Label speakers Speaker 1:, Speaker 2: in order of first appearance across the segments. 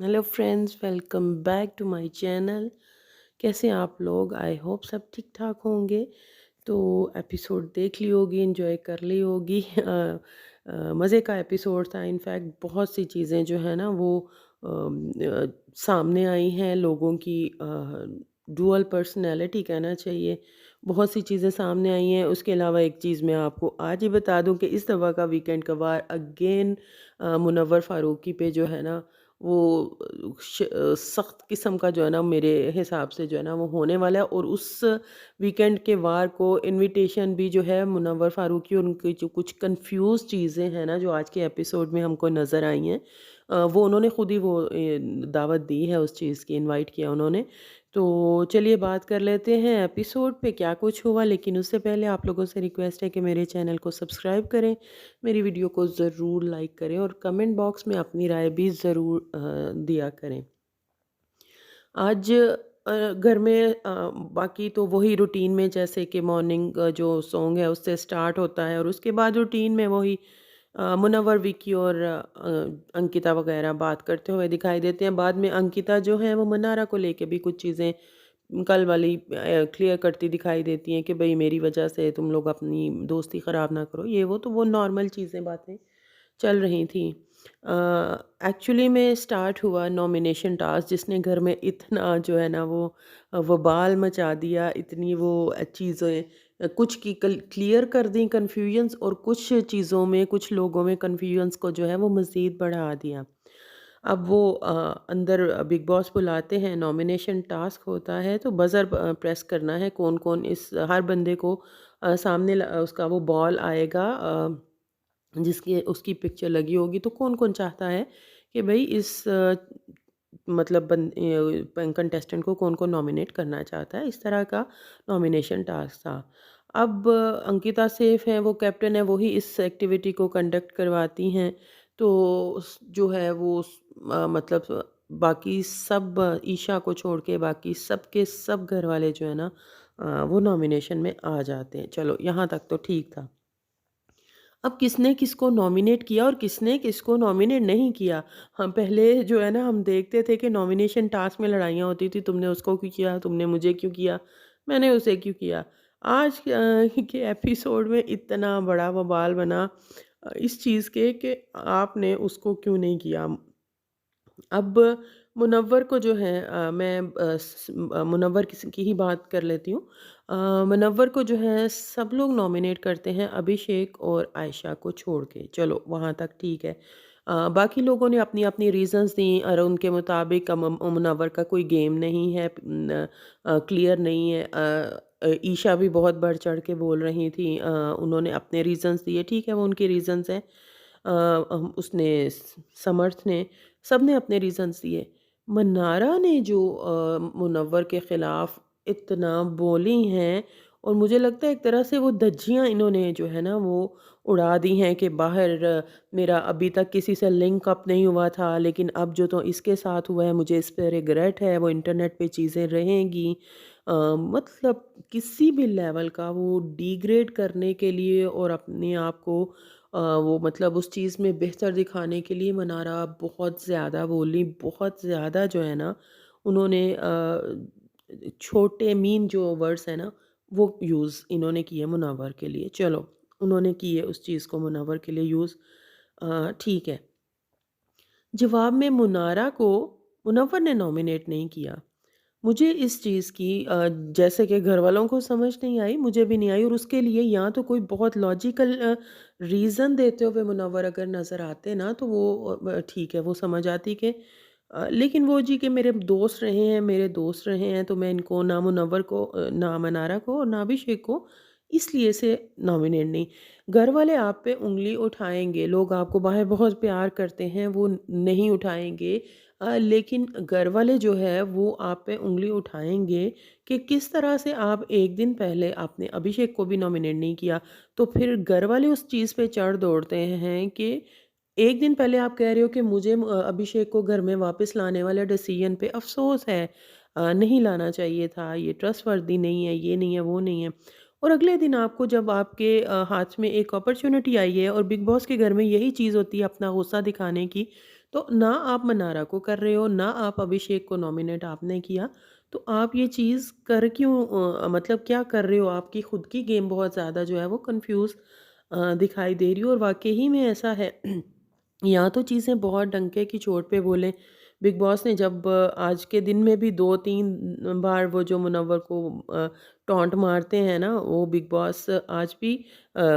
Speaker 1: Hello friends, welcome back to my channel. कैसे हैं आप लोग? आई होप सब ठीक ठाक होंगे। तो एपिसोड देख ली होगी, एंजॉय कर ली होगी। मज़े का एपिसोड था। इनफैक्ट बहुत सी चीज़ें जो है ना वो सामने आई हैं लोगों की। डुअल पर्सनैलिटी कहना चाहिए। बहुत सी चीज़ें सामने आई हैं। उसके अलावा एक चीज़ मैं आपको आज ही बता दूं कि इस दफ़ा का वीकेंड का वार अगेन मुनव्वर फ़ारूकी पे जो है ना वो सख्त किस्म का जो है ना मेरे हिसाब से जो है ना वो होने वाला है। और उस वीकेंड के वार को इनविटेशन भी जो है मुनव्वर फ़ारूकी और उनकी जो कुछ कंफ्यूज चीज़ें हैं ना जो आज के एपिसोड में हमको नज़र आई हैं, वो उन्होंने खुद ही वो दावत दी है उस चीज़ की, इनवाइट किया उन्होंने। तो चलिए बात कर लेते हैं एपिसोड पे क्या कुछ हुआ। लेकिन उससे पहले आप लोगों से रिक्वेस्ट है कि मेरे चैनल को सब्सक्राइब करें, मेरी वीडियो को ज़रूर लाइक करें और कमेंट बॉक्स में अपनी राय भी ज़रूर दिया करें। आज घर में बाकी तो वही रूटीन में, जैसे कि मॉर्निंग जो सॉन्ग है उससे स्टार्ट होता है और उसके बाद रूटीन में वही मुनव्वर, विकी और अंकिता वगैरह बात करते हुए दिखाई देते हैं। बाद में अंकिता जो है वो मनारा को लेके भी कुछ चीज़ें कल वाली क्लियर करती दिखाई देती हैं कि भाई मेरी वजह से तुम लोग अपनी दोस्ती ख़राब ना करो, ये वो नॉर्मल चीज़ें बातें चल रही थी। एक्चुअली में स्टार्ट हुआ नॉमिनेशन टास्क, जिसने घर में इतना जो है ना वो वबाल मचा दिया, इतनी वो चीज़ें कुछ की क्लियर कर दी कन्फ्यूजन्स, और कुछ चीज़ों में कुछ लोगों में कन्फ्यूजन्स को जो है वो मज़ीद बढ़ा दिया। अब वो अंदर बिग बॉस बुलाते हैं, नॉमिनेशन टास्क होता है, तो बज़र प्रेस करना है कौन-कौन इस हर बंदे को सामने उसका वो बॉल आएगा, जिसकी उसकी पिक्चर लगी होगी, तो कौन-कौन चाहता है कि भई इस मतलब कंटेस्टेंट को कौन-कौन नॉमिनेट करना चाहता है। इस तरह का नॉमिनेशन टास्क था। अब अंकिता सेफ हैं, वो कैप्टन है, वो ही इस एक्टिविटी को कंडक्ट करवाती हैं। तो जो है वो मतलब बाकी सब ईशा को छोड़ के बाकी सब के सब घर वाले जो है ना वो नॉमिनेशन में आ जाते हैं। चलो यहाँ तक तो ठीक था। अब किसने किसको नॉमिनेट किया और किसने किसको नॉमिनेट नहीं किया। हम पहले जो है ना हम देखते थे कि नॉमिनेशन टास्क में लड़ाइयाँ होती थी, तुमने उसको क्यों किया, तुमने मुझे क्यों किया, मैंने उसे क्यों किया। आज के एपिसोड में इतना बड़ा बवाल बना इस चीज़ के कि आपने उसको क्यों नहीं किया। अब मुनव्वर को जो है मैं मुनव्वर की ही बात कर लेती हूँ। मुनव्वर को जो है सब लोग नॉमिनेट करते हैं अभिषेक और आयशा को छोड़ के, चलो वहाँ तक ठीक है। बाकी लोगों ने अपनी अपनी रीजंस दी और उनके मुताबिक मुनव्वर का कोई गेम नहीं है, क्लियर नहीं है। ईशा भी बहुत बढ़ चढ़ के बोल रही थी, उन्होंने अपने रीजंस दिए, ठीक है वो उनके रीजंस हैं। उसने समर्थ ने, सब ने अपने रीज़न्स दिए। मन्नारा ने जो मुनव्वर के ख़िलाफ़ इतना बोली हैं, और मुझे लगता है एक तरह से वो धज्जियाँ इन्होंने जो है ना वो उड़ा दी हैं कि बाहर मेरा अभी तक किसी से लिंक अप नहीं हुआ था, लेकिन अब जो तो इसके साथ हुआ है मुझे इस पे रिग्रेट है, वो इंटरनेट पे चीज़ें रहेंगी। मतलब किसी भी लेवल का वो डिग्रेड करने के लिए और अपने आप को वो मतलब उस चीज़ में बेहतर दिखाने के लिए मनारा बहुत ज़्यादा बोली, बहुत ज़्यादा जो है ना उन्होंने छोटे मीन जो वर्ड्स हैं ना वो यूज़ इन्होंने किए मुनव्वर के लिए। चलो उन्होंने किए उस चीज़ को मुनव्वर के लिए यूज़, ठीक है। जवाब में मुनारा को मुनव्वर ने नॉमिनेट नहीं किया। मुझे इस चीज़ की जैसे कि घरवालों को समझ नहीं आई, मुझे भी नहीं आई, और उसके लिए या तो कोई बहुत लॉजिकल रीज़न देते हुए मुनव्वर अगर नज़र आते ना तो वो ठीक है, वो समझ आती कि लेकिन वो जी कि मेरे दोस्त रहे हैं, मेरे दोस्त रहे हैं, तो मैं इनको ना मुनव्वर को ना मनारा को और ना अभिषेक को इसलिए से नॉमिनेट नहीं। घर वाले आप पे उँगली उठाएँगे, लोग आपको बाहर बहुत प्यार करते हैं, वो नहीं उठाएँगे। लेकिन घर वाले जो है वो आप पे उँगली उठाएँगे कि किस तरह से आप एक दिन पहले आपने अभिषेक को भी नॉमिनेट नहीं किया। तो फिर घर वाले उस चीज़ पे चढ़ दौड़ते हैं कि एक दिन पहले आप कह रहे हो कि मुझे अभिषेक को घर में वापस लाने वाले डिसीजन पे अफ़सोस है, नहीं लाना चाहिए था, ये ट्रस्टवर्दी नहीं है, ये नहीं है, वो नहीं है। और अगले दिन आपको जब आपके हाथ में एक अपॉर्च्युनिटी आई है और बिग बॉस के घर में यही चीज़ होती है अपना गुस्सा दिखाने की, तो ना आप मनारा को कर रहे हो, ना आप अभिषेक को नॉमिनेट आपने किया, तो आप ये चीज़ कर क्यों मतलब क्या कर रहे हो? आपकी खुद की गेम बहुत ज़्यादा जो है वो कन्फ्यूज़ दिखाई दे रही है और वाक़ई में ऐसा है। या तो चीज़ें बहुत डंके की चोट पे बोले। बिग बॉस ने जब आज के दिन में भी 2-3 बार वो जो मुनव्वर को टॉन्ट मारते हैं ना, वो बिग बॉस आज भी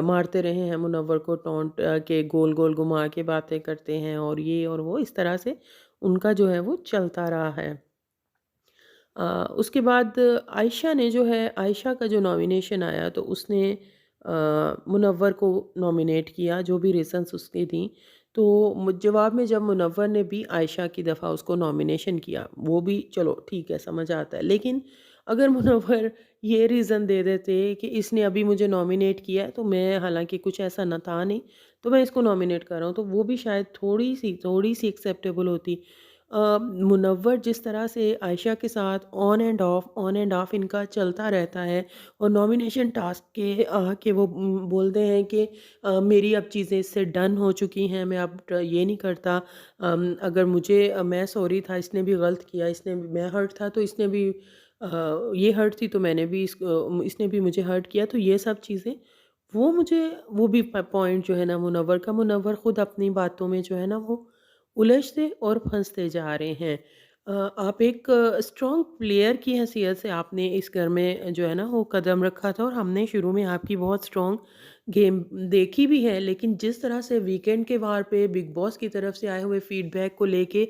Speaker 1: मारते रहे हैं मुनव्वर को टॉन्ट के गोल-गोल घुमा के बातें करते हैं और ये और वो इस तरह से उनका जो है वो चलता रहा है। उसके बाद आयशा ने जो है आयशा का जो नॉमिनेशन आया तो उसने मुनव्वर को नॉमिनेट किया जो भी रीज़न्स उसकी थी। तो जवाब में जब मुनव्वर ने भी आयशा की दफ़ा उसको नॉमिनेशन किया, वो भी चलो ठीक है समझ आता है। लेकिन अगर मुनव्वर ये रीज़न दे देते कि इसने अभी मुझे नॉमिनेट किया है तो मैं हालाँकि कुछ ऐसा न था नहीं, तो मैं इसको नॉमिनेट कर रहा हूँ, तो वो भी शायद थोड़ी-सी एक्सेप्टेबल होती। मुनव्वर जिस तरह से आयशा के साथ ऑन एंड ऑफ इनका चलता रहता है और नॉमिनेशन टास्क के आके वो बोलते हैं कि मेरी अब चीज़ें इससे डन हो चुकी हैं, मैं अब ये नहीं करता। अगर मुझे मैं सॉरी था, इसने भी गलत किया, इसने भी मैं हर्ट था तो इसने भी ये हर्ट थी तो मैंने भी इसने भी मुझे हर्ट किया, तो ये सब चीज़ें वो मुझे वो भी पॉइंट जो है ना मुनव्वर का, मुनव्वर खुद अपनी बातों में जो है ना वो उलझते और फँसते जा रहे हैं। आप एक स्ट्रॉन्ग प्लेयर की हैसियत से आपने इस घर में जो है ना वो कदम रखा था और हमने शुरू में आपकी बहुत स्ट्रॉन्ग गेम देखी भी है। लेकिन जिस तरह से वीकेंड के वार पे बिग बॉस की तरफ से आए हुए फीडबैक को लेके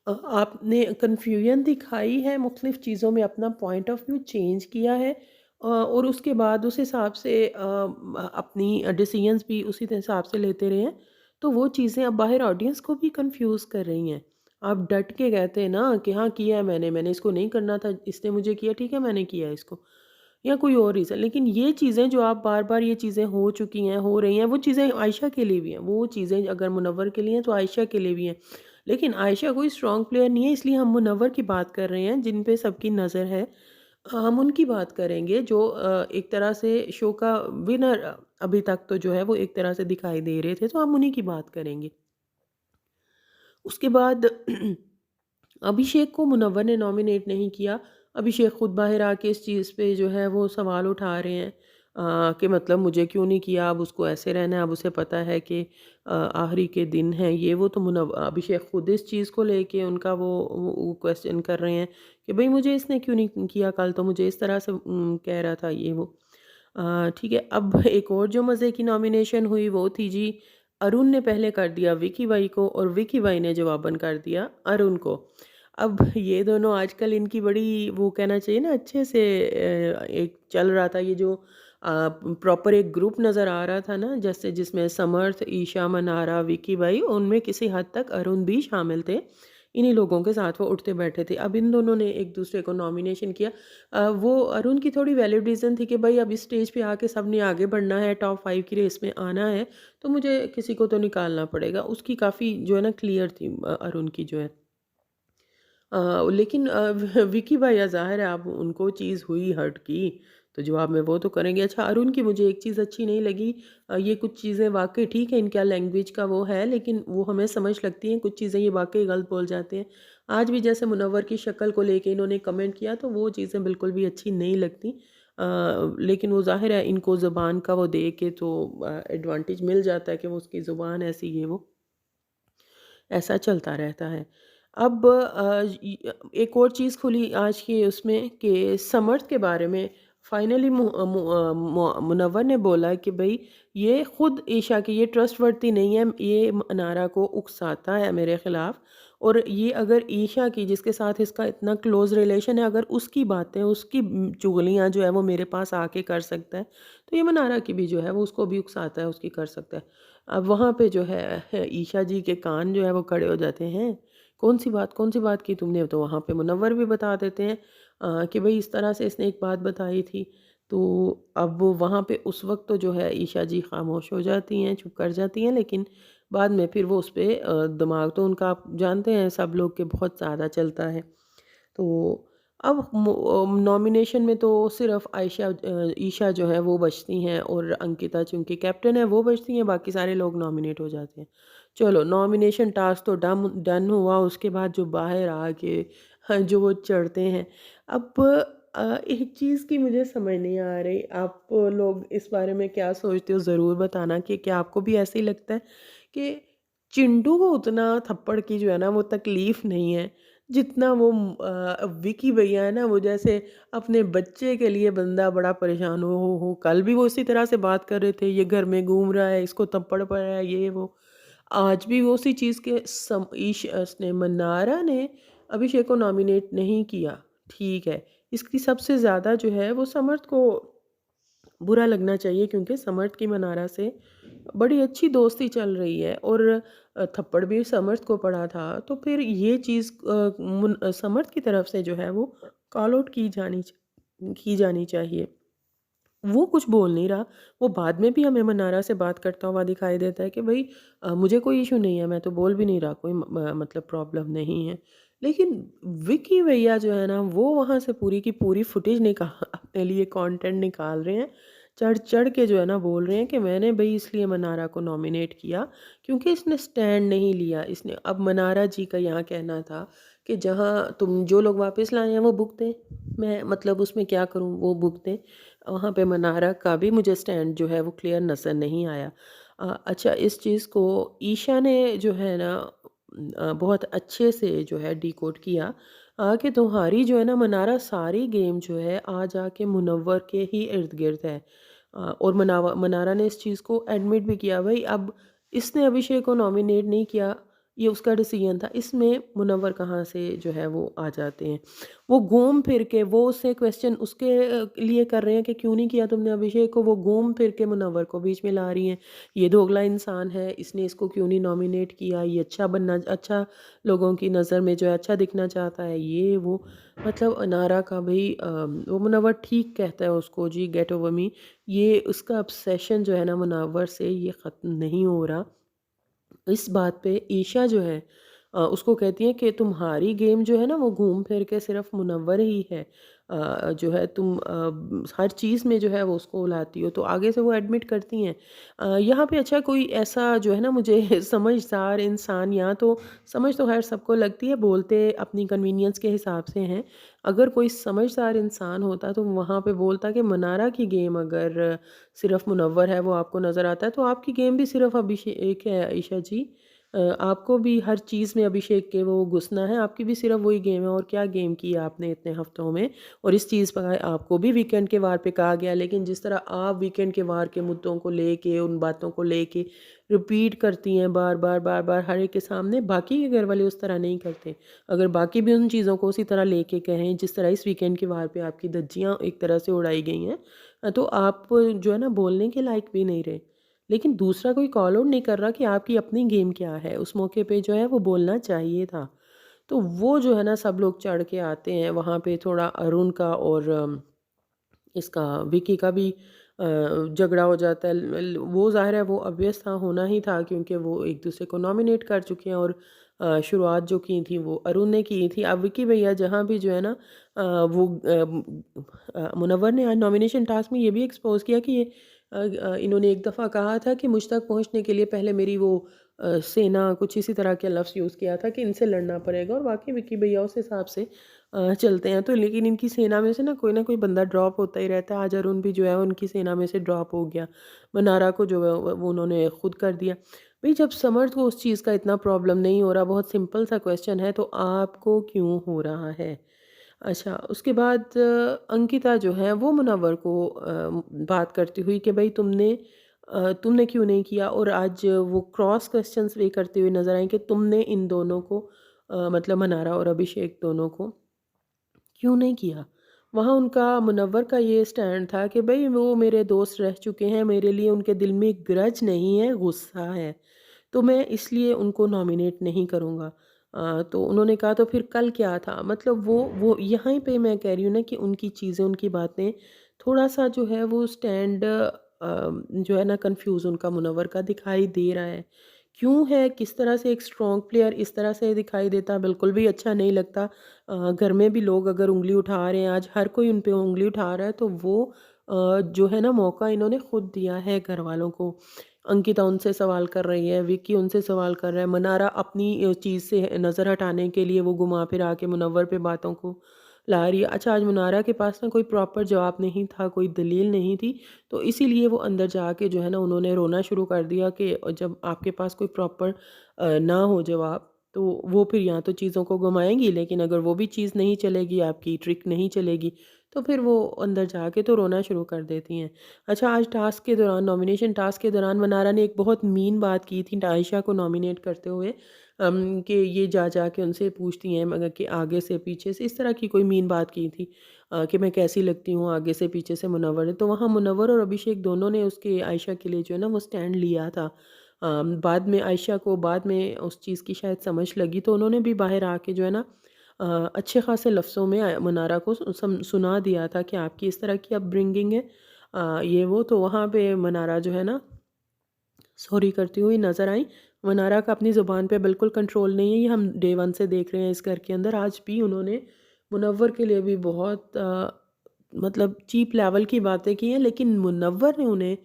Speaker 1: आपने कन्फ्यूजन दिखाई है, मुख्तलिफ़ चीज़ों में अपना पॉइंट ऑफ व्यू चेंज किया है और उसके बाद उस हिसाब से अपनी डिसीजंस भी उसी हिसाब से लेते रहे हैं। तो वो चीज़ें अब बाहर ऑडियंस को भी कंफ्यूज कर रही हैं। आप डट के कहते हैं ना कि हाँ किया है मैंने इसको नहीं करना था, इसने मुझे किया, ठीक है मैंने किया इसको, या कोई और रीज़न। लेकिन ये चीज़ें जो आप बार-बार ये चीज़ें हो चुकी हैं, हो रही हैं, वो चीज़ें आयशा के लिए भी हैं। वो चीज़ें अगर मुनव्वर के लिए हैं तो आयशा के लिए भी हैं। लेकिन आयशा कोई स्ट्रॉन्ग प्लेयर नहीं है, इसलिए हम मुनव्वर की बात कर रहे हैं जिन पे सबकी नज़र है। हम उनकी बात करेंगे जो एक तरह से शो का विनर अभी तक तो जो है वो एक तरह से दिखाई दे रहे थे, तो हम उन्हीं की बात करेंगे। उसके बाद अभिषेक को मुनव्वर ने नॉमिनेट नहीं किया। अभिषेक खुद बाहर आके इस चीज़ पे जो है वो सवाल उठा रहे हैं कि मतलब मुझे क्यों नहीं किया, अब उसको ऐसे रहना है, अब उसे पता है कि आखिरी के दिन हैं ये वो। तो अभिषेक खुद इस चीज़ को लेके उनका वो क्वेश्चन कर रहे हैं कि भई मुझे इसने क्यों नहीं किया, कल तो मुझे इस तरह से कह रहा था ये वो। ठीक है, अब एक और जो मज़े की नॉमिनेशन हुई वो थी जी, अरुण ने पहले कर दिया विकी भाई को और विकी भाई ने जवाबन कर दिया अरुण को। अब ये दोनों आजकल इनकी बड़ी वो कहना चाहिए ना अच्छे से एक चल रहा था ये जो प्रॉपर एक ग्रुप नज़र आ रहा था ना, जैसे जिसमें समर्थ, ईशा, मनारा, विकी भाई, उनमें किसी हद तक अरुण भी शामिल थे। इन्हीं लोगों के साथ वो उठते बैठे थे। अब इन दोनों ने एक दूसरे को नॉमिनेशन किया। वो अरुण की थोड़ी वैलिड रीज़न थी कि भाई अब इस स्टेज पे आके सबने आगे बढ़ना है, टॉप 5 की रेस में आना है, तो मुझे किसी को तो निकालना पड़ेगा। उसकी काफ़ी जो है ना क्लियर थी अरुण की जो है। लेकिन विकी भैया ज़ाहिर है अब उनको चीज़ हुई हर्ट की, तो जवाब में वो तो करेंगे। अच्छा, अरुण की मुझे एक चीज़ अच्छी नहीं लगी। ये कुछ चीज़ें वाक़ई ठीक है इनका लैंग्वेज का वो है, लेकिन वो हमें समझ लगती हैं, कुछ चीज़ें ये वाक़ई गलत बोल जाते हैं। आज भी जैसे मुनव्वर की शक्ल को लेके इन्होंने कमेंट किया तो वो चीज़ें बिल्कुल भी अच्छी नहीं लगती। लेकिन वो ज़ाहिर है इनको ज़ुबान का वो दे के तो एडवांटेज मिल जाता है कि वो उसकी ज़ुबान ऐसी है वो। ऐसा चलता रहता है। अब एक और चीज़ खुली आज के उसमें कि समर्थ के बारे में फाइनली मुनव्वर ने बोला कि भई ये खुद ईशा की ये ट्रस्टवर्थी नहीं है, ये मनारा को उकसाता है मेरे ख़िलाफ़। और ये अगर ईशा की जिसके साथ इसका इतना क्लोज़ रिलेशन है, अगर उसकी बातें, उसकी चुगलियाँ जो है वो मेरे पास आके कर सकता है, तो ये मनारा की भी जो है वो उसको भी उकसाता है, उसकी कर सकता है। अब वहाँ पे जो है ईशा जी के कान जो है वो खड़े हो जाते हैं। कौन सी बात की तुमने? तो वहाँ पे मुनव्वर भी बता देते हैं कि भई इस तरह से इसने एक बात बताई थी। तो अब वहाँ पे उस वक़्त तो जो है ईशा जी ख़ामोश हो जाती हैं, चुप कर जाती हैं, लेकिन बाद में फिर वो उस पे दिमाग तो उनका आप जानते हैं सब लोग के बहुत ज़्यादा चलता है। तो अब नॉमिनेशन में तो सिर्फ ईशा जो है वो बचती हैं और अंकिता चूँकि कैप्टन है वो बचती हैं, बाकी सारे लोग नॉमिनेट हो जाते हैं। चलो नॉमिनेशन टास्क तो डम डन हुआ, उसके बाद जो बाहर आके हाँ, जो वो चढ़ते हैं। अब एक चीज़ की मुझे समझ नहीं आ रही, आप लोग इस बारे में क्या सोचते हो ज़रूर बताना कि क्या आपको भी ऐसे ही लगता है कि चिंटू को उतना थप्पड़ की जो है ना वो तकलीफ़ नहीं है, जितना वो विकी भैया है ना वो जैसे अपने बच्चे के लिए बंदा बड़ा परेशान हो कल भी वो इसी तरह से बात कर रहे थे, ये घर में घूम रहा है, इसको थप्पड़ पड़ रहा है, ये वो। आज भी वो उसी चीज़ के उसने मन्नारा ने अभिषेक को नॉमिनेट नहीं किया, ठीक है। इसकी सबसे ज़्यादा जो है वो समर्थ को बुरा लगना चाहिए क्योंकि समर्थ की मनारा से बड़ी अच्छी दोस्ती चल रही है और थप्पड़ भी समर्थ को पड़ा था, तो फिर ये चीज़ समर्थ की तरफ से जो है वो कॉल आउट की जानी चाहिए। वो कुछ बोल नहीं रहा, वो बाद में भी हमें मनारा से बात करता हुआ दिखाई देता है कि भई मुझे कोई इश्यू नहीं है, मैं तो बोल भी नहीं रहा, कोई मतलब प्रॉब्लम नहीं है। लेकिन विकी भैया जो है ना, वो वहाँ से पूरी की पूरी फुटेज अपने लिए कंटेंट निकाल रहे हैं। चढ़-चढ़ के जो है ना बोल रहे हैं कि मैंने भई इसलिए मनारा को नॉमिनेट किया क्योंकि इसने स्टैंड नहीं लिया। इसने अब मनारा जी का यहाँ कहना था कि जहाँ तुम जो लोग वापस लाए हैं वो भुगतें, मैं मतलब उसमें क्या करूँ, वो भुगतें। वहाँ पे मनारा का भी मुझे स्टैंड जो है वो क्लियर नज़र नहीं आया। अच्छा इस चीज़ को ईशा ने जो है ना बहुत अच्छे से जो है डिकोड किया कि तुम्हारी जो है ना मनारा सारी गेम जो है आ जाके मुनव्वर के ही इर्द-गिर्द है। और मनारा ने इस चीज़ को एडमिट भी किया भई अब इसने अभिषेक को नॉमिनेट नहीं किया, ये उसका डिसीजन था, इसमें मुनव्वर कहाँ से जो है वो आ जाते हैं। वो घूम फिर के वो उससे क्वेश्चन उसके लिए कर रहे हैं कि क्यों नहीं किया तुमने अभिषेक को, वो घूम फिर के मुनव्वर को बीच में ला रही हैं। ये दोगला इंसान है, इसने इसको क्यों नहीं नॉमिनेट किया, ये अच्छा लोगों की नज़र में जो है अच्छा दिखना चाहता है, ये वो। मतलब अनारा का भई वो मुनव्वर ठीक कहता है उसको जी गेट ओवर मी, ये उसका ऑब्सेशन जो है ना मुनव्वर से ये ख़त्म नहीं हो रहा। इस बात पे ईशा जो है उसको कहती है कि तुम्हारी गेम जो है ना वो घूम फिर के सिर्फ मुनव्वर ही है। जो है तुम हर चीज़ में जो है वो उसको लाती हो, तो आगे से वो एडमिट करती हैं। यहाँ पे अच्छा कोई ऐसा जो है ना मुझे समझदार इंसान, यहाँ तो समझ तो खैर सबको लगती है, बोलते अपनी कन्वीनियंस के हिसाब से हैं। अगर कोई समझदार इंसान होता तो वहाँ पे बोलता कि मनारा की गेम अगर सिर्फ़ मुनव्वर है वो आपको नज़र आता है, तो आपकी गेम भी सिर्फ़ अभिषेक है आयशा जी। आपको भी हर चीज़ में अभिषेक के वो घुसना है, आपकी भी सिर्फ़ वही गेम है और क्या गेम की है आपने इतने हफ़्तों में। और इस चीज़ पर आपको भी वीकेंड के वार पे कहा गया, लेकिन जिस तरह आप वीकेंड के वार के मुद्दों को लेके, उन बातों को लेके रिपीट करती हैं बार-बार, बार-बार हर एक के सामने, बाकी के घर वाले उस तरह नहीं करते। अगर बाकी भी उन चीज़ों को उसी तरह लेके कहें, जिस तरह इस वीकेंड के वार पे आपकी धज्जियाँ एक तरह से उड़ाई गई हैं, तो आप जो है ना बोलने के लायक भी नहीं रहे। लेकिन दूसरा कोई कॉल आउट नहीं कर रहा कि आपकी अपनी गेम क्या है, उस मौके पे जो है वो बोलना चाहिए था। तो वो जो है ना सब लोग चढ़ के आते हैं वहाँ पे, थोड़ा अरुण का और इसका विकी का भी झगड़ा हो जाता है। वो ज़ाहिर है वो ऑब्वियस था, होना ही था क्योंकि वो एक दूसरे को नॉमिनेट कर चुके हैं और शुरुआत जो की थी वो अरुण ने की थी। अब विकी भैया जहाँ भी जो है ना मुनव्वर ने आज नॉमिनेशन टास्क में ये भी एक्सपोज़ किया कि इन्होंने एक दफ़ा कहा था कि मुझ तक पहुँचने के लिए पहले मेरी वो सेना, कुछ इसी तरह के लफ्ज़ यूज़ किया था कि इनसे लड़ना पड़ेगा, और वाक़ई विकी भैया उस हिसाब से चलते हैं। तो लेकिन इनकी सेना में से ना कोई बंदा ड्रॉप होता ही रहता है। आज अरुण भी जो है उनकी सेना में से ड्रॉप हो गया। मनारा को जो है वो उन्होंने खुद कर दिया। भई जब समर्थ को उस चीज़ का इतना प्रॉब्लम नहीं हो रहा, बहुत सिंपल सा क्वेश्चन है, तो आपको क्यों हो रहा है? अच्छा, उसके बाद अंकिता जो है वो मुनव्वर को बात करती हुई कि भई तुमने क्यों नहीं किया, और आज वो क्रॉस क्वेश्चंस भी करते हुए नज़र आई कि तुमने इन दोनों को मतलब मनारा और अभिषेक दोनों को क्यों नहीं किया? वहाँ उनका मुनव्वर का ये स्टैंड था कि भई वो मेरे दोस्त रह चुके हैं, मेरे लिए उनके दिल में ग्रज नहीं है, गुस्सा है। तो मैं इसलिए उनको नॉमिनेट नहीं करूँगा। तो उन्होंने कहा तो फिर कल क्या था? मतलब वो यहीं पे मैं कह रही हूँ ना कि उनकी चीज़ें, उनकी बातें थोड़ा-सा जो है वो स्टैंड जो है ना कन्फ्यूज़ उनका मुनव्वर का दिखाई दे रहा है। क्यों है, किस तरह से एक स्ट्रॉन्ग प्लेयर इस तरह से दिखाई देता, बिल्कुल भी अच्छा नहीं लगता। घर में भी लोग अगर उँगली उठा रहे हैं, आज हर कोई उन पे उँगली उठा रहा है, तो वो जो है ना मौका इन्होंने खुद दिया है घर वालों को। अंकिता उनसे सवाल कर रही है, विक्की उनसे सवाल कर रहा है, मनारा अपनी चीज़ से नज़र हटाने के लिए वो घुमा फिरा के मुनव्वर पे बातों को ला रही है। अच्छा, आज मुनारा के पास ना कोई प्रॉपर जवाब नहीं था, कोई दलील नहीं थी, तो इसीलिए वो अंदर जाके जो है ना उन्होंने रोना शुरू कर दिया कि जब आपके पास कोई प्रॉपर ना हो जवाब, तो वो फिर या तो चीज़ों को घुमाएँगी, लेकिन अगर वो भी चीज़ नहीं चलेगी, आपकी ट्रिक नहीं चलेगी, तो फिर वो अंदर जाके तो रोना शुरू कर देती हैं। अच्छा, आज टास्क के दौरान, नॉमिनेशन टास्क के दौरान मनारा ने एक बहुत मीन बात की थी आयशा को नॉमिनेट करते हुए, कि ये जा के उनसे पूछती हैं मगर कि आगे से पीछे से, इस तरह की कोई मीन बात की थी, कि मैं कैसी लगती हूँ आगे से पीछे से मुनव्वर है। तो वहाँ मुनव्वर और अभिषेक दोनों ने उसके आयशा के लिए जो है ना वो स्टैंड लिया था। बाद में आयशा को बाद में उस चीज़ की शायद समझ लगी, तो उन्होंने भी बाहर आके जो है ना अच्छे ख़ासे लफ्ज़ों में मनारा को सुना दिया था कि आपकी इस तरह की अपब्रिंगिंग है, ये वो। तो वहाँ पे मनारा जो है ना सॉरी करती हुई नज़र आई। मनारा का अपनी ज़ुबान पे बिल्कुल कंट्रोल नहीं है, ये हम डे 1 से देख रहे हैं इस घर के अंदर। आज भी उन्होंने मुनव्वर के लिए भी बहुत मतलब चीप लेवल की बातें की हैं, लेकिन मुनव्वर ने उन्हें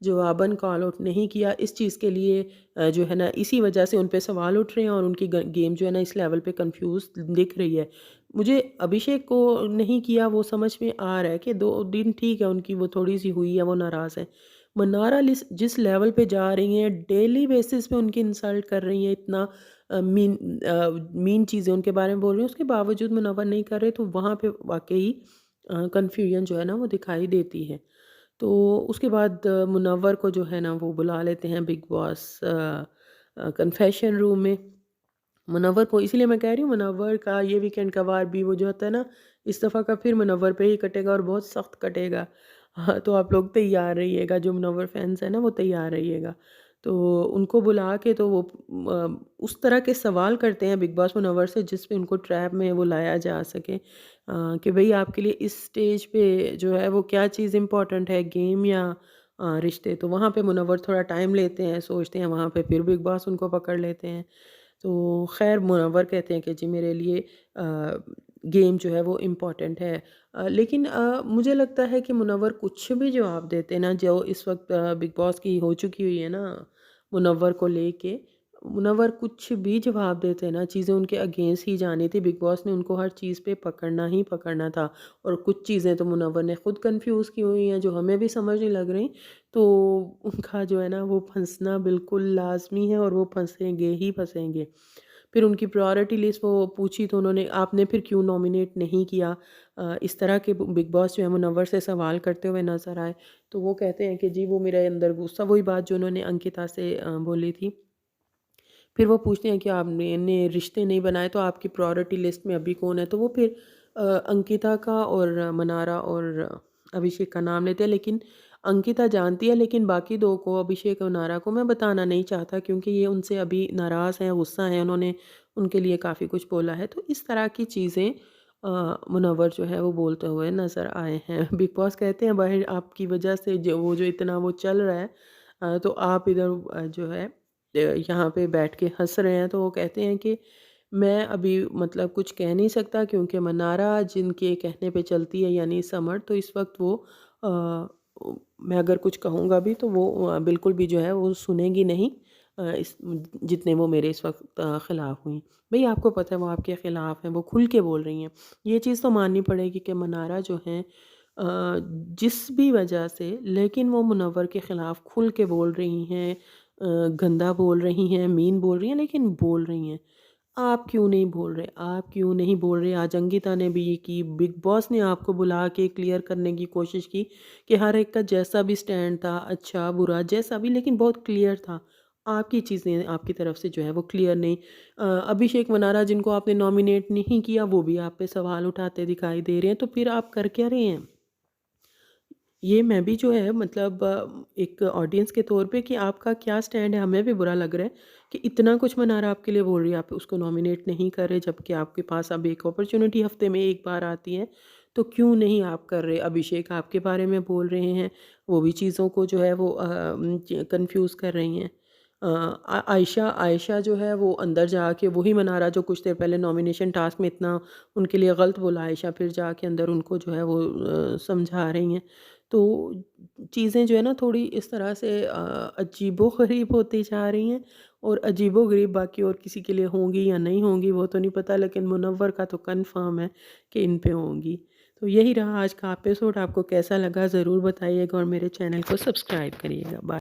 Speaker 1: जवाबन कॉल आउट नहीं किया। इस चीज़ के लिए जो है ना इसी वजह से उन पे सवाल उठ रहे हैं और उनकी गेम जो है ना इस लेवल पे कंफ्यूज दिख रही है। मुझे अभिषेक को नहीं किया वो समझ में आ रहा है कि 2 दिन ठीक है उनकी वो थोड़ी-सी हुई है, वो नाराज़ हैं। मनारा जिस लेवल पे जा रही हैं, डेली बेसिस पे उनकी इंसल्ट कर रही हैं, इतना मीन चीज़ें उनके बारे में बोल रही हैं, उसके बावजूद मुनव्वर नहीं कर रहे, तो वहाँ पे वाक़ई कन्फ्यूजन जो है ना वो दिखाई देती है। तो उसके बाद मुनव्वर को जो है ना वो बुला लेते हैं बिग बॉस कन्फेशन रूम में। मुनव्वर को इसीलिए मैं कह रही हूँ, मुनव्वर का ये वीकेंड का वार भी वो जो होता है ना, इस दफ़ा का फिर मुनव्वर पे ही कटेगा और बहुत सख्त कटेगा। हाँ, तो आप लोग तैयार रहिएगा, जो मुनव्वर फैन्स हैं ना वो तैयार रहिएगा। तो उनको बुला के तो वो उस तरह के सवाल करते हैं बिग बॉस मुनव्वर से जिस पे उनको ट्रैप में वो लाया जा सके, कि भई आपके लिए इस स्टेज पे जो है वो क्या चीज़ इम्पोर्टेंट है, गेम या रिश्ते? तो वहाँ पे मुनव्वर थोड़ा टाइम लेते हैं, सोचते हैं, वहाँ पे फिर बिग बॉस उनको पकड़ लेते हैं। तो ख़ैर मुनव्वर कहते हैं कि जी मेरे लिए गेम जो है वो इम्पोर्टेंट है। लेकिन मुझे लगता है कि मुनव्वर कुछ भी जवाब देते ना, जो इस वक़्त बिग बॉस की हो चुकी हुई है ना मुनव्वर को लेके, मुनव्वर कुछ भी जवाब देते ना, चीज़ें उनके अगेंस्ट ही जानी थी। बिग बॉस ने उनको हर चीज़ पे पकड़ना ही पकड़ना था, और कुछ चीज़ें तो मुनव्वर ने खुद कन्फ्यूज़ की हुई हैं जो हमें भी समझ नहीं लग रही। तो उनका जो है ना वो फँसना बिल्कुल लाज़मी है और वो फँसेंगे ही फँसेंगे। फिर उनकी प्रायोरिटी लिस्ट वो पूछी तो उन्होंने, आपने फिर क्यों नॉमिनेट नहीं किया? इस तरह के बिग बॉस जो है मुनव्वर से सवाल करते हुए नज़र आए। तो वो कहते हैं कि जी वो मेरे अंदर गुस्सा, वही बात जो उन्होंने अंकिता से बोली थी। फिर वो पूछते हैं कि आपने ने रिश्ते नहीं बनाए, तो आपकी प्रायोरिटी लिस्ट में अभी कौन है? तो वो फिर अंकिता का और मनारा और अभिषेक का नाम लेते हैं, लेकिन अंकिता जानती है, लेकिन बाकी 2 को, अभिषेक और मनारा को, मैं बताना नहीं चाहता क्योंकि ये उनसे अभी नाराज़ हैं, गुस्सा हैं, उन्होंने उनके लिए काफ़ी कुछ बोला है। तो इस तरह की चीज़ें मुनव्वर जो है वो बोलते हुए नज़र आए हैं। बिग बॉस कहते हैं बाहर आपकी वजह से जो इतना वो चल रहा है, तो आप इधर जो है यहाँ पे बैठ के हँस रहे हैं। तो वो कहते हैं कि मैं अभी मतलब कुछ कह नहीं सकता क्योंकि मनारा जिनके कहने पे चलती है, यानी समर, तो इस वक्त वो मैं अगर कुछ कहूँगा भी तो वो बिल्कुल भी जो है वो सुनेगी नहीं, इस जितने वो मेरे इस वक्त ख़िलाफ़ हुई। भई आपको पता है वो आपके ख़िलाफ़ हैं, वो खुल के बोल रही हैं। ये चीज़ तो माननी पड़ेगी कि मनारा जो हैं जिस भी वजह से, लेकिन वो मुनव्वर के ख़िलाफ़ खुल के बोल रही हैं, गंदा बोल रही हैं, मीन बोल रही हैं, लेकिन बोल रही हैं। आप क्यों नहीं बोल रहे? आप क्यों नहीं बोल रहे? आज अंकिता ने भी ये की, बिग बॉस ने आपको बुला के क्लियर करने की कोशिश की कि हर एक का जैसा भी स्टैंड था, अच्छा, बुरा, जैसा भी, लेकिन बहुत क्लियर था। आपकी चीज़ें आपकी तरफ से जो है वो क्लियर नहीं। अभिषेक मनारा जिनको आपने नॉमिनेट नहीं किया, वो भी आप पे सवाल उठाते दिखाई दे रहे हैं, तो फिर आप कर क्या रहे हैं? ये मैं भी जो है मतलब एक ऑडियंस के तौर पे कि आपका क्या स्टैंड है, हमें भी बुरा लग रहा है कि इतना कुछ मनारा आपके लिए बोल रही है, आप उसको नॉमिनेट नहीं कर रहे, जबकि आपके पास अब एक अपॉर्चुनिटी हफ्ते में एक बार आती है, तो क्यों नहीं आप कर रहे? अभिषेक आपके बारे में बोल रहे हैं, वो भी चीज़ों को जो है वो कंफ्यूज कर रही हैं। आयशा आयशा जो है वो अंदर जाके वही मनारा जो कुछ देर पहले नॉमिनेशन टास्क में इतना उनके लिए गलत बोला आयशा, फिर जाके अंदर उनको जो है वो समझा रही हैं। तो चीज़ें जो है ना थोड़ी इस तरह से अजीबो-गरीब होती जा रही हैं, और अजीबो-गरीब बाकी और किसी के लिए होंगी या नहीं होंगी वो तो नहीं पता, लेकिन मुनव्वर का तो कन्फर्म है कि इन पे होंगी। तो यही रहा आज का एपिसोड, आपको कैसा लगा ज़रूर बताइएगा और मेरे चैनल को सब्सक्राइब करिएगा। बाय।